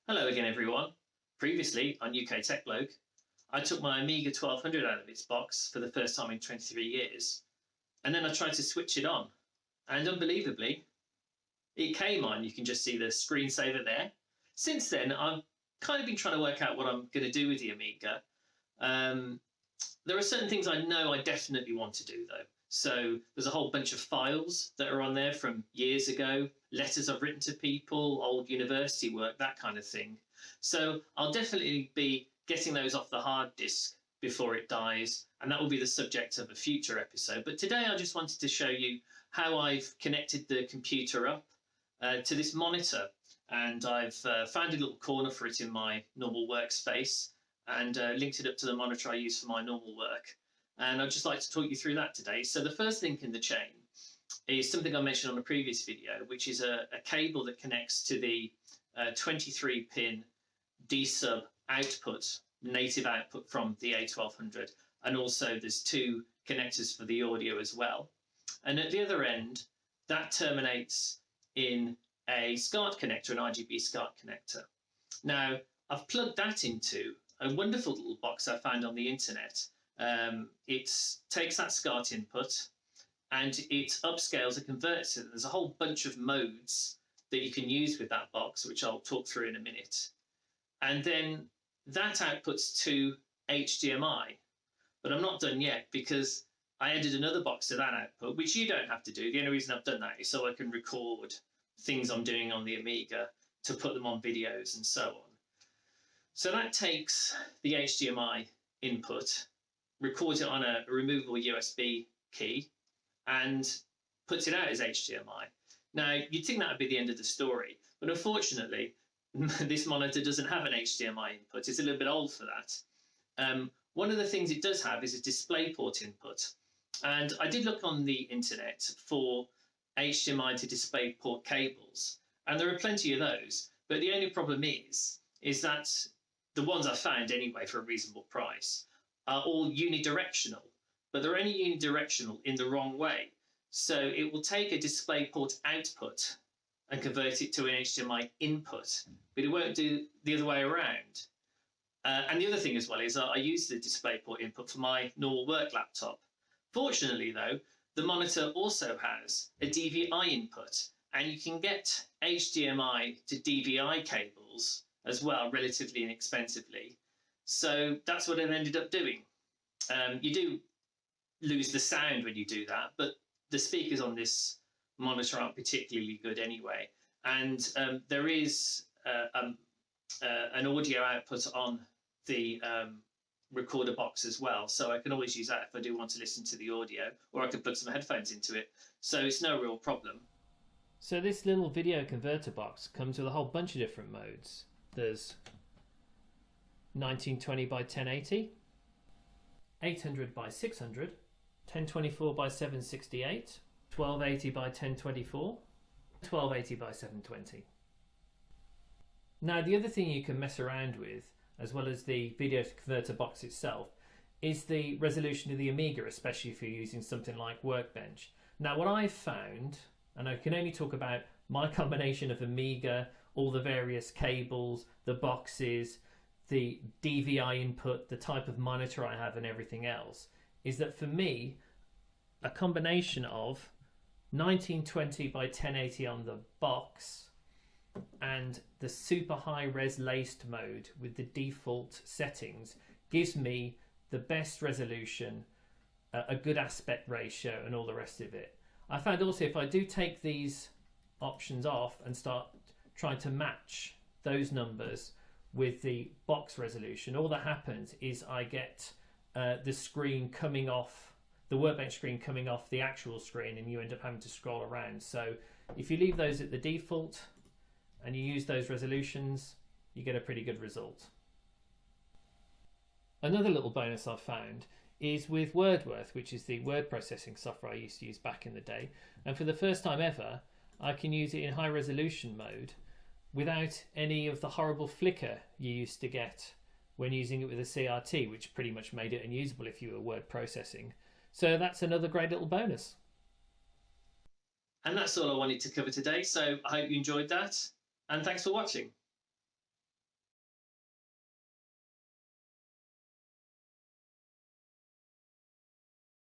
Hello again everyone. Previously on UK Tech Blog, I took my Amiga 1200 out of its box for the first time in 23 years, and then I tried to switch it on, and unbelievably, it came on. You can just see the screensaver there. Since then, I've kind of been trying to work out what I'm going to do with the Amiga. There are certain things I know I definitely want to do though. So there's a whole bunch of files that are on there from years ago, letters I've written to people, old university work, that kind of thing. So I'll definitely be getting those off the hard disk before it dies, and that will be the subject of a future episode. But today I just wanted to show you how I've connected the computer up to this monitor, and I've found a little corner for it in my normal workspace and linked it up to the monitor I use for my normal work. And I'd just like to talk you through that today. So the first link in the chain is something I mentioned on a previous video, which is a cable that connects to the 23-pin D-sub output, native output from the A1200. And also there's two connectors for the audio as well. And at the other end, that terminates in a SCART connector, an RGB SCART connector. Now, I've plugged that into a wonderful little box I found on the internet. It takes that SCART input and it upscales and converts it. There's a whole bunch of modes that you can use with that box, which I'll talk through in a minute. And then that outputs to HDMI. But I'm not done yet because I added another box to that output, which you don't have to do. The only reason I've done that is so I can record things I'm doing on the Amiga to put them on videos and so on. So that takes the HDMI input, records it on a removable USB key, and puts it out as HDMI. Now, you'd think that would be the end of the story, but unfortunately, this monitor doesn't have an HDMI input. It's a little bit old for that. One of the things it does have is a DisplayPort input. And I did look on the internet for HDMI to DisplayPort cables, and there are plenty of those. But the only problem is that the ones I found anyway for a reasonable price are all unidirectional, but they're only unidirectional in the wrong way. So it will take a DisplayPort output and convert it to an HDMI input, but it won't do the other way around. And the other thing as well is I use the DisplayPort input for my normal work laptop. Fortunately though, the monitor also has a DVI input, and you can get HDMI to DVI cables as well, relatively inexpensively. So that's what I've ended up doing. You do lose the sound when you do that, but the speakers on this monitor aren't particularly good anyway. And there is an audio output on the recorder box as well, so I can always use that if I do want to listen to the audio, or I could plug some headphones into it, so it's no real problem. So this little video converter box comes with a whole bunch of different modes. There's 1920 by 1080, 800 by 600, 1024 by 768, 1280 by 1024, 1280 by 720. Now the other thing you can mess around with, as well as the video converter box itself, is the resolution of the Amiga, especially if you're using something like Workbench. Now what I've found, and I can only talk about my combination of Amiga, all the various cables, the boxes, the DVI input, the type of monitor I have and everything else, is that for me, a combination of 1920 by 1080 on the box and the super high res laced mode with the default settings gives me the best resolution, a good aspect ratio and all the rest of it. I found also if I do take these options off and start trying to match those numbers with the box resolution, all that happens is I get the screen coming off, the Workbench screen coming off the actual screen, and you end up having to scroll around. So if you leave those at the default and you use those resolutions, you get a pretty good result. Another little bonus I've found is with WordWorth, which is the word processing software I used to use back in the day. And for the first time ever, I can use it in high resolution mode without any of the horrible flicker you used to get when using it with a CRT, which pretty much made it unusable if you were word processing. So that's another great little bonus. And that's all I wanted to cover today, so I hope you enjoyed that, and thanks for watching.